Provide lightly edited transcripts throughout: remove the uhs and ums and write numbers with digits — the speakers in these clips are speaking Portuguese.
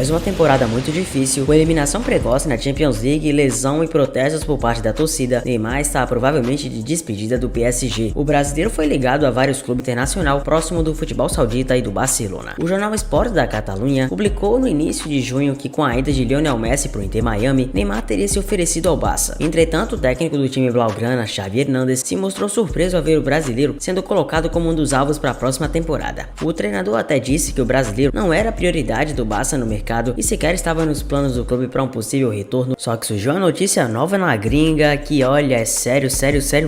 Após uma temporada muito difícil, com eliminação precoce na Champions League, lesão e protestos por parte da torcida, Neymar está provavelmente de despedida do PSG. O brasileiro foi ligado a vários clubes internacionais próximo do futebol saudita e do Barcelona. O jornal Sport da Catalunha publicou no início de junho que com a ida de Lionel Messi para o Inter Miami, Neymar teria se oferecido ao Barça. Entretanto, o técnico do time blaugrana, Xavi Hernández, se mostrou surpreso ao ver o brasileiro sendo colocado como um dos alvos para a próxima temporada. O treinador até disse que o brasileiro não era a prioridade do Barça no mercado e sequer estava nos planos do clube para um possível retorno, só que surgiu uma notícia nova na gringa que, olha, é sério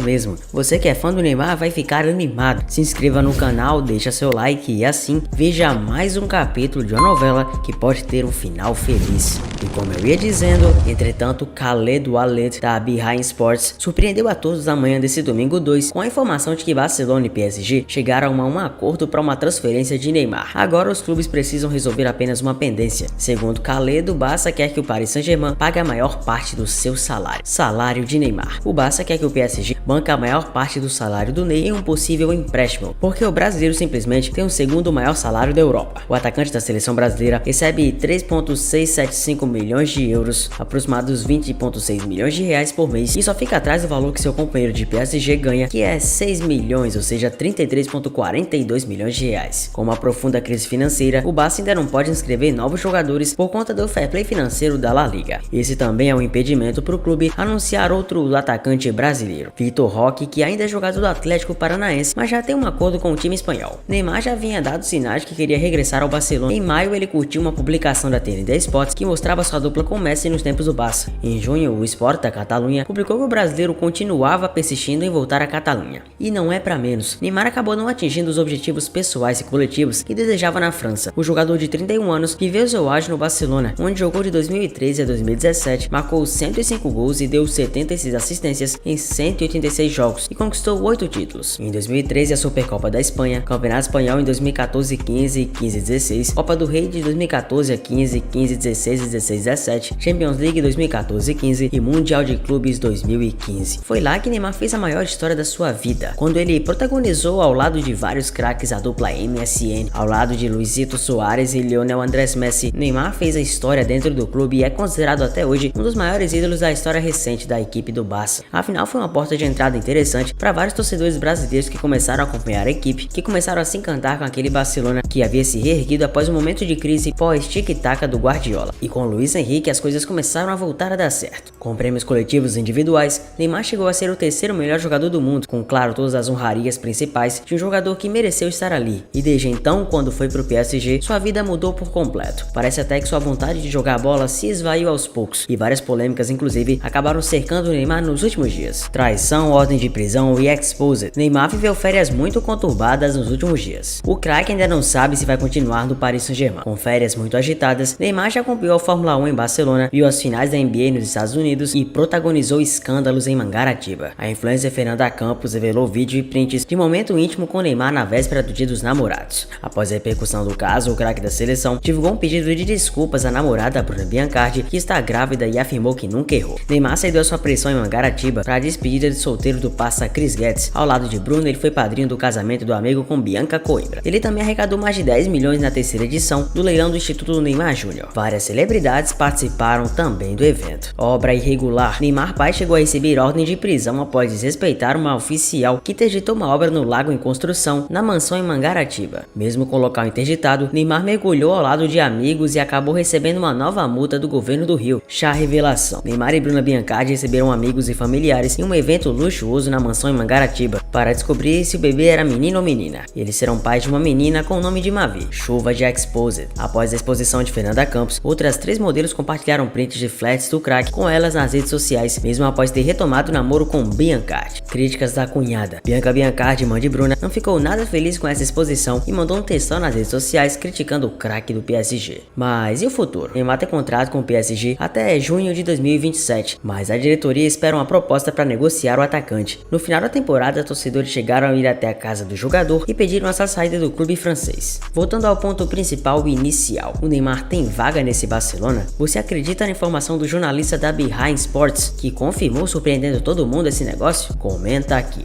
mesmo. Você que é fã do Neymar vai ficar animado. Se inscreva no canal, deixa seu like e assim veja mais um capítulo de uma novela que pode ter um final feliz. E como eu ia dizendo, entretanto, Khaled Ouellet da Bein Sports surpreendeu a todos na manhã desse domingo 2 com a informação de que Barcelona e PSG chegaram a um acordo para uma transferência de Neymar. Agora os clubes precisam resolver apenas uma pendência. Segundo Khaled, o Barça quer que o Paris Saint-Germain pague a maior parte do seu salário de Neymar. O Barça quer que o PSG banque a maior parte do salário do Ney em um possível empréstimo, porque o brasileiro simplesmente tem o segundo maior salário da Europa. O atacante da seleção brasileira recebe 3,675 milhões de euros, aproximados 20,6 milhões de reais por mês, e só fica atrás do valor que seu companheiro de PSG ganha, que é 6 milhões, ou seja, 33,42 milhões de reais. Com uma profunda crise financeira, o Barça ainda não pode inscrever novos jogadores por conta do fair play financeiro da La Liga. Esse também é um impedimento para o clube anunciar outro atacante brasileiro, Vitor Roque, que ainda é jogador do Atlético Paranaense, mas já tem um acordo com o time espanhol. Neymar já vinha dado sinais de que queria regressar ao Barcelona. Em maio, ele curtiu uma publicação da TNT Sports que mostrava sua dupla com Messi nos tempos do Barça. Em junho, o Sport da Catalunha publicou que o brasileiro continuava persistindo em voltar à Catalunha. E não é pra menos, Neymar acabou não atingindo os objetivos pessoais e coletivos que desejava na França. O jogador de 31 anos viveu seu auge no Barcelona, onde jogou de 2013 a 2017, marcou 105 gols e deu 76 assistências em 186 jogos e conquistou 8 títulos. Em 2013, a Supercopa da Espanha, Campeonato Espanhol em 2014-15, 15-16, Copa do Rei de 2014-15, 15-16 e 16-17, Champions League 2014-15 e Mundial de Clubes 2015. Foi lá que Neymar fez a maior história da sua vida, quando ele protagonizou ao lado de vários craques a dupla MSN, ao lado de Luizito Soares e Lionel Andrés Messi. Neymar fez a história dentro do clube e é considerado até hoje um dos maiores ídolos da história recente da equipe do Barça. Afinal, foi uma porta de entrada interessante para vários torcedores brasileiros que começaram a acompanhar a equipe, que começaram a se encantar com aquele Barcelona que havia se reerguido após um momento de crise pós-tic-tac do Guardiola. E com Luís Henrique as coisas começaram a voltar a dar certo. Com prêmios coletivos e individuais, Neymar chegou a ser o terceiro melhor jogador do mundo, com claro todas as honrarias principais de um jogador que mereceu estar ali. E desde então, quando foi pro PSG, sua vida mudou por completo. Parece até que sua vontade de jogar bola se esvaiu aos poucos, e várias polêmicas inclusive acabaram cercando o Neymar nos últimos dias. Traição, ordem de prisão e exposed. Neymar viveu férias muito conturbadas nos últimos dias. O craque ainda não sabe se vai continuar no Paris Saint-Germain. Com férias muito agitadas, Neymar já acompanhou a Fórmula 1 em Barcelona, viu as finais da NBA nos Estados Unidos e protagonizou escândalos em Mangaratiba. A influencer Fernanda Campos revelou vídeo e prints de momento íntimo com Neymar na véspera do Dia dos Namorados. Após a repercussão do caso, o craque da seleção divulgou um pedido de desculpas à namorada Bruna Biancardi, que está grávida, e afirmou que nunca errou. Neymar cedeu a sua pressão em Mangaratiba para a despedida de solteiro do parça Chris Guedes. Ao lado de Bruno, ele foi padrinho do casamento do amigo com Bianca Coimbra. Ele também arrecadou mais de 10 milhões na terceira edição do leilão do Instituto Neymar Júnior. Várias celebridades participaram também do evento. Obra irregular. Neymar pai chegou a receber ordem de prisão após desrespeitar uma oficial que interditou uma obra no lago em construção na mansão em Mangaratiba. Mesmo com o local interditado, Neymar mergulhou ao lado de amigos e acabou recebendo uma nova multa do governo do Rio. Chá revelação. Neymar e Bruna Biancardi receberam amigos e familiares em um evento luxuoso na mansão em Mangaratiba para descobrir se o bebê era menino ou menina. Eles serão pais de uma menina com o nome de Mavi. Chuva de exposed. Após a exposição de Fernanda Campos, outras 3 modelos compartilharam prints de flats do craque com elas nas redes sociais, mesmo após ter retomado o namoro com Biancardi. Críticas da cunhada. Bianca Biancardi, mãe de Bruna, não ficou nada feliz com essa exposição e mandou um textão nas redes sociais criticando o craque do PSG. Mas e o futuro? Neymar tem contrato com o PSG até junho de 2027, mas a diretoria espera uma proposta para negociar o atacante. No final da temporada, torcedores chegaram a ir até a casa do jogador e pediram essa saída do clube francês. Voltando ao ponto principal e inicial, o Neymar tem vaga nesse Barcelona? Você acredita na informação do jornalista da Bein Sports, que confirmou surpreendendo todo mundo esse negócio? Comenta aqui.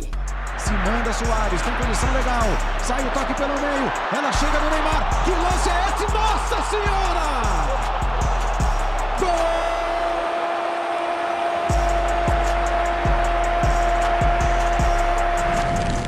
Se manda Soares, tem condição legal, sai o toque pelo meio, ela chega no Neymar, que lance é esse? Nossa Senhora!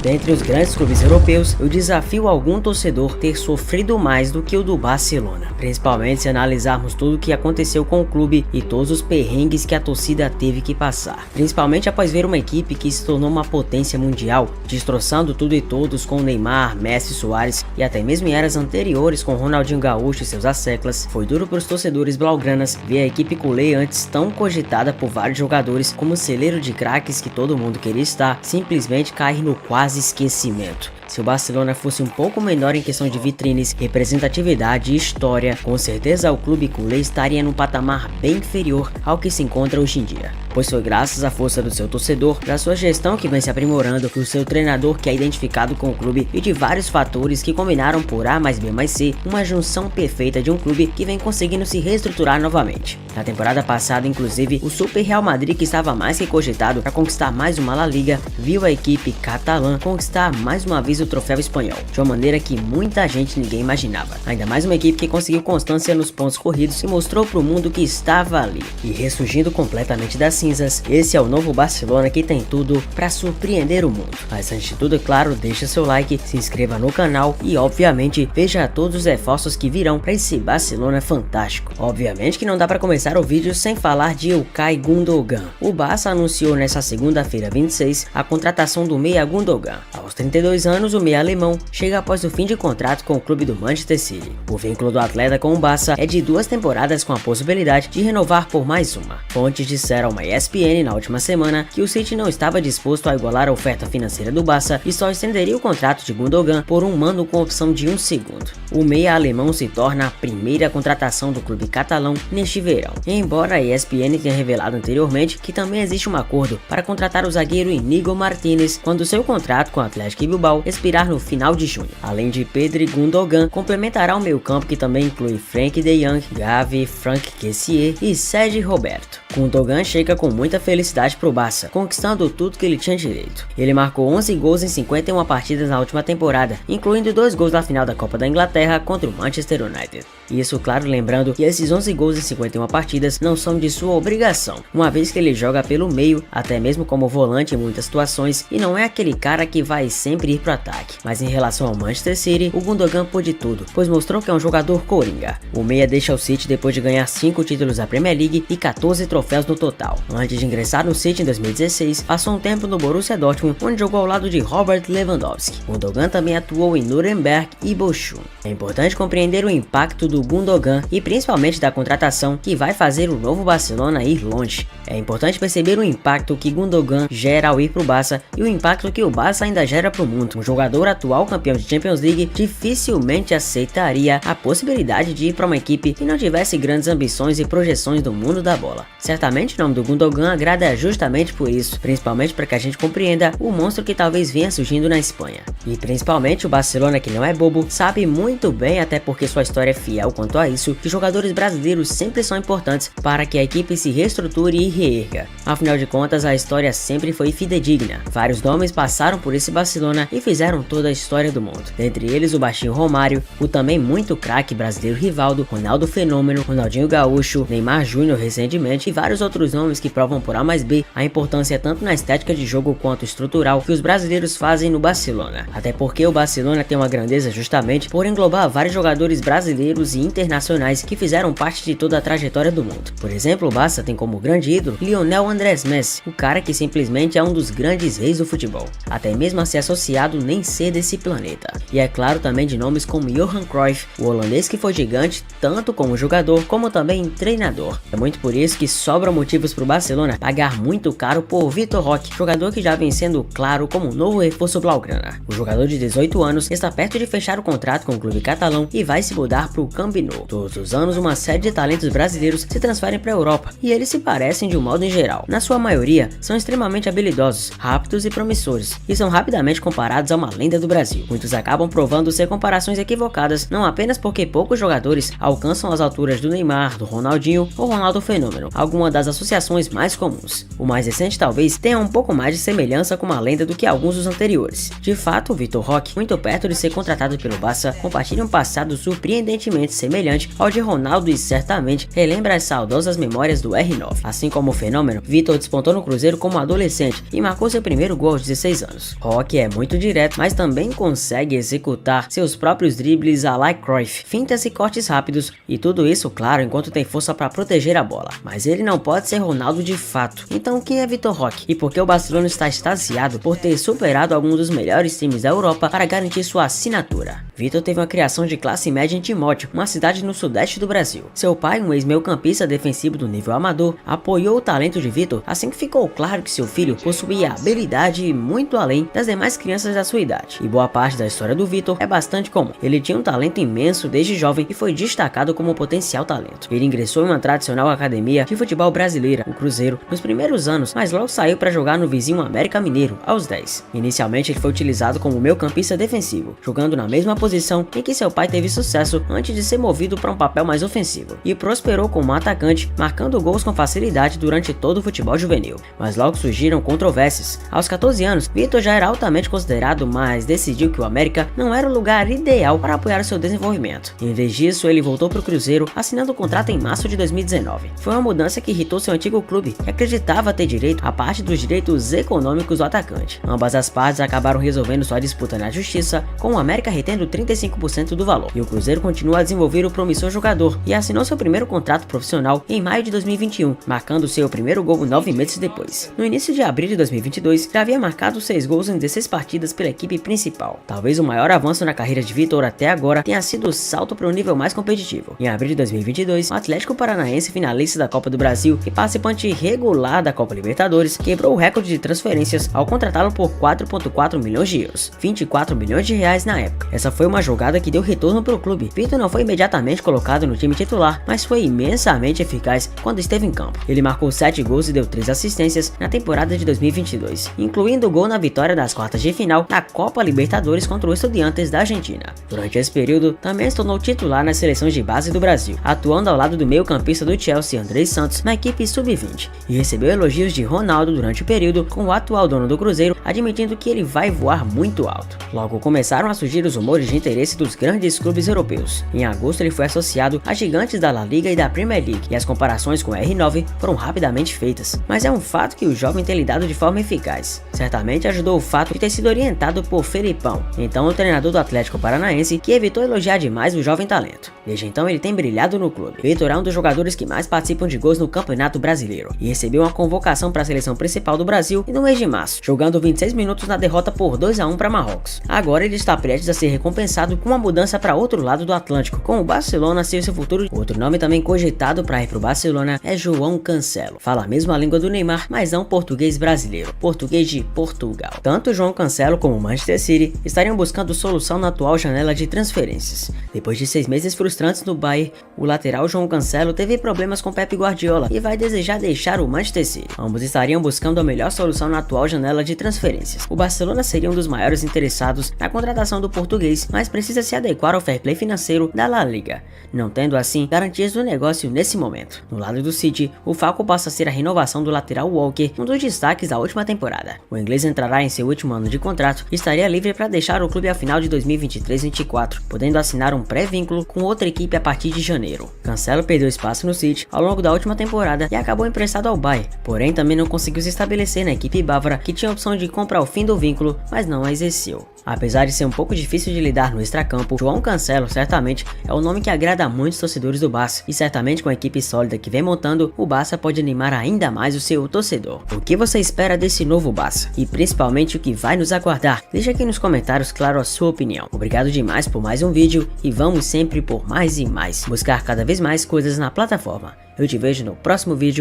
Dentre os grandes clubes europeus, eu desafio algum torcedor ter sofrido mais do que o do Barcelona, principalmente se analisarmos tudo o que aconteceu com o clube e todos os perrengues que a torcida teve que passar, principalmente após ver uma equipe que se tornou uma potência mundial, destroçando tudo e todos com Neymar, Messi, Suárez e até mesmo em eras anteriores com Ronaldinho Gaúcho e seus asseclas. Foi duro para os torcedores blaugranas ver a equipe culé, antes tão cogitada por vários jogadores como celeiro de craques que todo mundo queria estar, simplesmente cair no quase esquecimento. Se o Barcelona fosse um pouco menor em questão de vitrines, representatividade e história, com certeza o clube culé estaria num patamar bem inferior ao que se encontra hoje em dia. Pois foi graças à força do seu torcedor, da sua gestão que vem se aprimorando, do seu treinador que é identificado com o clube e de vários fatores que combinaram por A mais B mais C, uma junção perfeita de um clube que vem conseguindo se reestruturar novamente. Na temporada passada, inclusive, o Super Real Madrid, que estava mais que cogitado para conquistar mais uma La Liga, viu a equipe catalã conquistar mais uma vez o troféu espanhol, de uma maneira que muita gente ninguém imaginava. Ainda mais uma equipe que conseguiu constância nos pontos corridos e mostrou para o mundo que estava ali. E ressurgindo completamente das cinzas, esse é o novo Barcelona que tem tudo para surpreender o mundo. Mas antes de tudo, é claro, deixa seu like, se inscreva no canal e obviamente veja todos os reforços que virão para esse Barcelona fantástico. Obviamente que não dá para começar o vídeo sem falar de İlkay Gundogan. O Barça anunciou nessa segunda-feira 26 a contratação do meia Gundogan. Aos 32 anos, o meia alemão chega após o fim de contrato com o clube do Manchester City. O vínculo do atleta com o Barça é de 2 temporadas com a possibilidade de renovar por mais uma. Fontes disseram ao ESPN na última semana que o City não estava disposto a igualar a oferta financeira do Barça e só estenderia o contrato de Gundogan por um ano com opção de 1 segundo. O meia alemão se torna a primeira contratação do clube catalão neste verão. Embora a ESPN tenha revelado anteriormente que também existe um acordo para contratar o zagueiro Íñigo Martínez quando seu contrato com o Athletic Bilbao expirar no final de junho. Além de Pedri, Gundogan complementará o meio-campo que também inclui Frenkie de Jong, Gavi, Franck Kessié e Sergi Roberto. Gundogan chega com muita felicidade para o Barça, conquistando tudo que ele tinha direito. Ele marcou 11 gols em 51 partidas na última temporada, incluindo 2 gols na final da Copa da Inglaterra contra o Manchester United. Isso, claro, lembrando que esses 11 gols em 51 partidas não são de sua obrigação, uma vez que ele joga pelo meio, até mesmo como volante em muitas situações, e não é aquele cara que vai sempre ir pro ataque. Mas em relação ao Manchester City, o Gundogan pôde tudo, pois mostrou que é um jogador coringa. O meia deixa o City depois de ganhar 5 títulos da Premier League e 14 troféus no total. Antes de ingressar no City em 2016, passou um tempo no Borussia Dortmund, onde jogou ao lado de Robert Lewandowski. Gundogan também atuou em Nuremberg e Bochum. É importante compreender o impacto do Gundogan e principalmente da contratação que vai fazer o novo Barcelona ir longe. É importante perceber o impacto que Gundogan gera ao ir pro Barça e o impacto que o Barça ainda gera pro mundo. Um jogador atual campeão de Champions League dificilmente aceitaria a possibilidade de ir para uma equipe que não tivesse grandes ambições e projeções do mundo da bola. Certamente o nome do Gundogan agrada justamente por isso, principalmente para que a gente compreenda o monstro que talvez venha surgindo na Espanha. E principalmente o Barcelona, que não é bobo, sabe muito bem, até porque sua história é fiel quanto a isso, que jogadores brasileiros sempre são importantes para que a equipe se reestruture e reerga. Afinal de contas, a história sempre foi fidedigna. Vários nomes passaram por esse Barcelona e fizeram toda a história do mundo. Dentre eles o baixinho Romário, o também muito craque brasileiro Rivaldo, Ronaldo Fenômeno, Ronaldinho Gaúcho, Neymar Júnior recentemente e vários outros nomes que provam por A mais B a importância tanto na estética de jogo quanto estrutural que os brasileiros fazem no Barcelona. Até porque o Barcelona tem uma grandeza justamente por englobar vários jogadores brasileiros e internacionais que fizeram parte de toda a trajetória do mundo. Por exemplo, o Barça tem como grande ídolo Lionel Andrés Messi, o cara que simplesmente é um dos grandes reis do futebol, até mesmo a ser associado nem ser desse planeta. E é claro também de nomes como Johan Cruyff, o holandês que foi gigante tanto como jogador como também treinador. É muito por isso que sobram motivos para o Barcelona pagar muito caro por Vitor Roque, jogador que já vem sendo claro como um novo reforço blaugrana. O jogador de 18 anos está perto de fechar o contrato com o clube catalão e vai se mudar para o Camp Nou. Todos os anos uma série de talentos brasileiros se transferem para a Europa e eles se parecem de um modo em geral. Na sua maioria são extremamente habilidosos, rápidos e promissores e são rapidamente comparados a uma lenda do Brasil. Muitos acabam provando ser comparações equivocadas, não apenas porque poucos jogadores alcançam as alturas do Neymar, do Ronaldinho ou Ronaldo Fenômeno, alguma das associações nomes mais comuns. O mais recente talvez tenha um pouco mais de semelhança com uma lenda do que alguns dos anteriores. De fato, o Vitor Roque, muito perto de ser contratado pelo Barça, compartilha um passado surpreendentemente semelhante ao de Ronaldo e certamente relembra as saudosas memórias do R9. Assim como o fenômeno, Vitor despontou no Cruzeiro como adolescente e marcou seu primeiro gol aos 16 anos. Roque é muito direto, mas também consegue executar seus próprios dribles à la Cruyff, fintas e cortes rápidos, e tudo isso, claro, enquanto tem força para proteger a bola. Mas ele não pode ser Ronaldo de fato. Então quem é Vitor Roque? E por que o Barcelona está extasiado por ter superado alguns dos melhores times da Europa para garantir sua assinatura? Vitor teve uma criação de classe média em Timóteo, uma cidade no sudeste do Brasil. Seu pai, um ex-meio-campista defensivo do nível amador, apoiou o talento de Vitor assim que ficou claro que seu filho possuía habilidade muito além das demais crianças da sua idade. E boa parte da história do Vitor é bastante comum. Ele tinha um talento imenso desde jovem e foi destacado como potencial talento. Ele ingressou em uma tradicional academia de futebol brasileira, o Cruzeiro, nos primeiros anos, mas logo saiu para jogar no vizinho América Mineiro, aos 10. Inicialmente ele foi utilizado como meio-campista defensivo, jogando na mesma posição em que seu pai teve sucesso antes de ser movido para um papel mais ofensivo, e prosperou como atacante, marcando gols com facilidade durante todo o futebol juvenil. Mas logo surgiram controvérsias. Aos 14 anos, Vitor já era altamente considerado, mas decidiu que o América não era o lugar ideal para apoiar o seu desenvolvimento. Em vez disso, ele voltou para o Cruzeiro, assinando o contrato em março de 2019. Foi uma mudança que irritou seu antigo clube, que acreditava ter direito a parte dos direitos econômicos do atacante. Ambas as partes acabaram resolvendo sua disputa na justiça, com o América retendo 35% do valor, e o Cruzeiro continua a desenvolver o promissor jogador e assinou seu primeiro contrato profissional em maio de 2021, marcando seu primeiro gol 9 meses depois. No início de abril de 2022, já havia marcado 6 gols em 16 partidas pela equipe principal. Talvez o maior avanço na carreira de Vitor até agora tenha sido o salto para um nível mais competitivo. Em abril de 2022, o Atlético Paranaense, finalista da Copa do Brasil e participante regular da Copa Libertadores, quebrou o recorde de transferências ao contratá-lo por 4,4 milhões de euros, 24 milhões de reais na época. Essa foi uma jogada que deu retorno para o clube. Vitor não foi imediatamente colocado no time titular, mas foi imensamente eficaz quando esteve em campo. Ele marcou 7 gols e deu 3 assistências na temporada de 2022, incluindo o gol na vitória das quartas de final da Copa Libertadores contra o Estudiantes da Argentina. Durante esse período, também se tornou titular nas seleções de base do Brasil, atuando ao lado do meio-campista do Chelsea, Andrei Santos, na equipe sub-20, e recebeu elogios de Ronaldo durante o período, com o atual dono do Cruzeiro admitindo que ele vai voar muito alto. Logo começaram a surgir os rumores de interesse dos grandes clubes europeus. Em agosto ele foi associado a gigantes da La Liga e da Premier League, e as comparações com o R9 foram rapidamente feitas. Mas é um fato que o jovem tem lidado de forma eficaz. Certamente ajudou o fato de ter sido orientado por Felipão, então o treinador do Atlético Paranaense, que evitou elogiar demais o jovem talento. Desde então ele tem brilhado no clube. Vitor é um dos jogadores que mais participam de gols no Campeonato Brasileiro e recebeu uma convocação para a seleção principal do Brasil no mês de março, jogando 26 minutos na derrota por 2-1 para Marrocos. Agora ele está prestes a ser recompensado com uma mudança para outro lado do Atlântico, com o Barcelona ser seu futuro. Outro nome também cogitado para ir para o Barcelona é João Cancelo. Fala a mesma língua do Neymar, mas não português brasileiro, português de Portugal. Tanto João Cancelo como o Manchester City estariam buscando solução na atual janela de transferências. Depois de 6 meses frustrantes no Bayern, o lateral João Cancelo teve problemas com Pep Guardiola e vai desejar deixar o Manchester City. Ambos estariam buscando a melhor solução na atual janela de transferências. O Barcelona seria um dos maiores interessados na contratação do português, mas precisa se adequar ao fair play financeiro da La Liga, não tendo assim garantias do negócio nesse momento. No lado do City, o foco passa a ser a renovação do lateral Walker, um dos destaques da última temporada. O inglês entrará em seu último ano de contrato e estaria livre para deixar o clube ao final de 2023-24, podendo assinar um pré-vínculo com outra equipe a partir de janeiro. Cancelo perdeu espaço no City ao longo da última temporada e acabou emprestado ao Bayern, porém também não conseguiu se estabelecer na equipe bávara, que tinha a opção de compra ao fim do vínculo, mas não a exerceu. Apesar de ser um pouco difícil de lidar no extracampo, João Cancelo certamente é um nome que agrada a muitos torcedores do Barça, e certamente com a equipe sólida que vem montando, o Barça pode animar ainda mais o seu torcedor. O que você espera desse novo Barça? E principalmente o que vai nos aguardar? Deixa aqui nos comentários, claro, a sua opinião. Obrigado demais por mais um vídeo e vamos sempre por mais e mais, buscar cada vez mais coisas na plataforma. Eu te vejo no próximo vídeo.